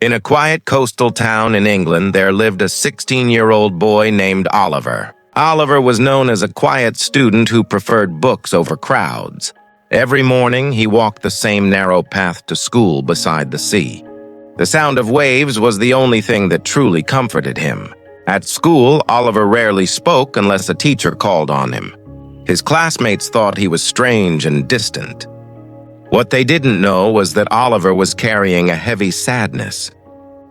In a quiet coastal town in England, there lived a 16-year-old boy named Oliver. Oliver was known as a quiet student who preferred books over crowds. Every morning, he walked the same narrow path to school beside the sea. The sound of waves was the only thing that truly comforted him. At school, Oliver rarely spoke unless a teacher called on him. His classmates thought he was strange and distant. What they didn't know was that Oliver was carrying a heavy sadness.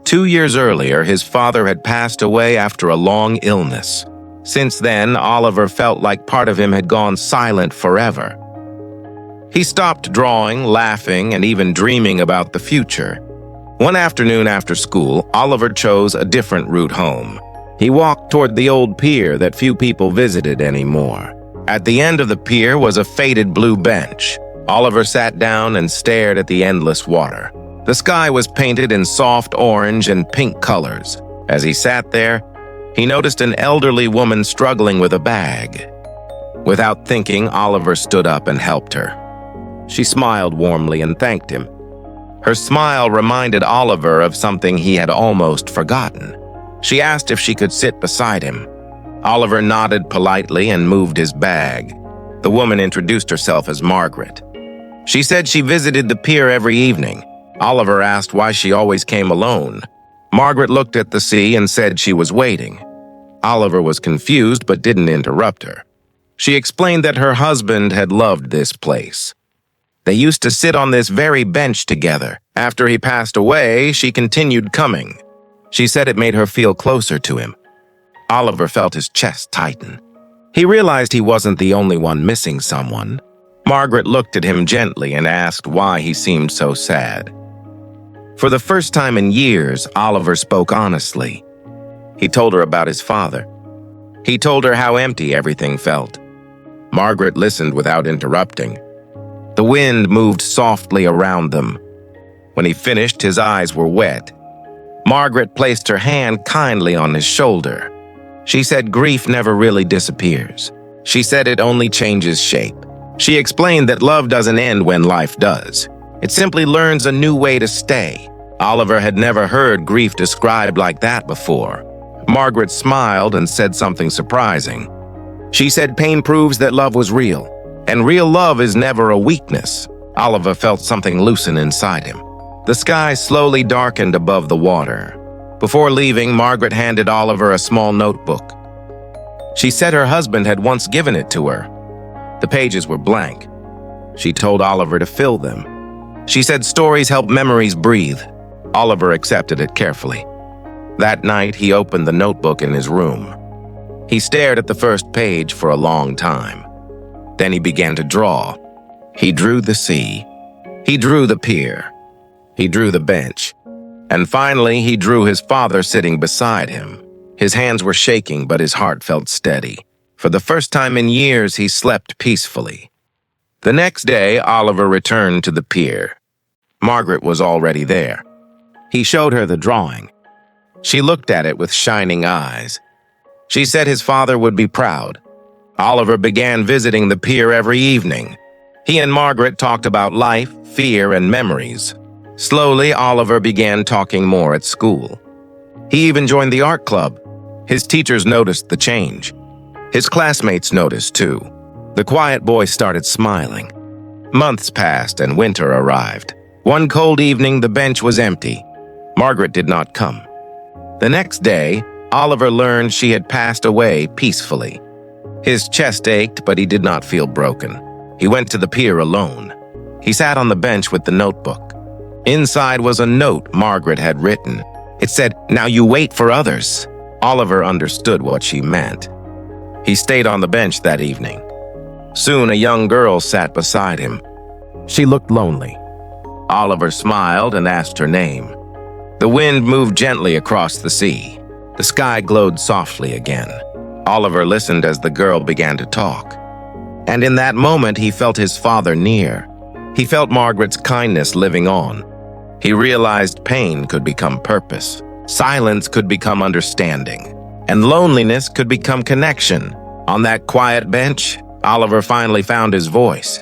2 years earlier, his father had passed away after a long illness. Since then, Oliver felt like part of him had gone silent forever. He stopped drawing, laughing, and even dreaming about the future. One afternoon after school, Oliver chose a different route home. He walked toward the old pier that few people visited anymore. At the end of the pier was a faded blue bench. Oliver sat down and stared at the endless water. The sky was painted in soft orange and pink colors. As he sat there, he noticed an elderly woman struggling with a bag. Without thinking, Oliver stood up and helped her. She smiled warmly and thanked him. Her smile reminded Oliver of something he had almost forgotten. She asked if she could sit beside him. Oliver nodded politely and moved his bag. The woman introduced herself as Margaret. She said she visited the pier every evening. Oliver asked why she always came alone. Margaret looked at the sea and said she was waiting. Oliver was confused but didn't interrupt her. She explained that her husband had loved this place. They used to sit on this very bench together. After he passed away, she continued coming. She said it made her feel closer to him. Oliver felt his chest tighten. He realized he wasn't the only one missing someone. Margaret looked at him gently and asked why he seemed so sad. For the first time in years, Oliver spoke honestly. He told her about his father. He told her how empty everything felt. Margaret listened without interrupting. The wind moved softly around them. When he finished, his eyes were wet. Margaret placed her hand kindly on his shoulder. She said grief never really disappears. She said it only changes shape. She explained that love doesn't end when life does. It simply learns a new way to stay. Oliver had never heard grief described like that before. Margaret smiled and said something surprising. She said pain proves that love was real, and real love is never a weakness. Oliver felt something loosen inside him. The sky slowly darkened above the water. Before leaving, Margaret handed Oliver a small notebook. She said her husband had once given it to her. The pages were blank. She told Oliver to fill them. She said stories help memories breathe. Oliver accepted it carefully. That night, he opened the notebook in his room. He stared at the first page for a long time. Then he began to draw. He drew the sea. He drew the pier. He drew the bench. And finally, he drew his father sitting beside him. His hands were shaking, but his heart felt steady. For the first time in years, he slept peacefully. The next day, Oliver returned to the pier. Margaret was already there. He showed her the drawing. She looked at it with shining eyes. She said his father would be proud. Oliver began visiting the pier every evening. He and Margaret talked about life, fear, and memories. Slowly, Oliver began talking more at school. He even joined the art club. His teachers noticed the change. His classmates noticed too. The quiet boy started smiling. Months passed and winter arrived. One cold evening, the bench was empty. Margaret did not come. The next day, Oliver learned she had passed away peacefully. His chest ached, but he did not feel broken. He went to the pier alone. He sat on the bench with the notebook. Inside was a note Margaret had written. It said, "Now you wait for others." Oliver understood what she meant. He stayed on the bench that evening. Soon a young girl sat beside him. She looked lonely. Oliver smiled and asked her name. The wind moved gently across the sea. The sky glowed softly again. Oliver listened as the girl began to talk. And in that moment, he felt his father near. He felt Margaret's kindness living on. He realized pain could become purpose. Silence could become understanding. And loneliness could become connection. On that quiet bench, Oliver finally found his voice.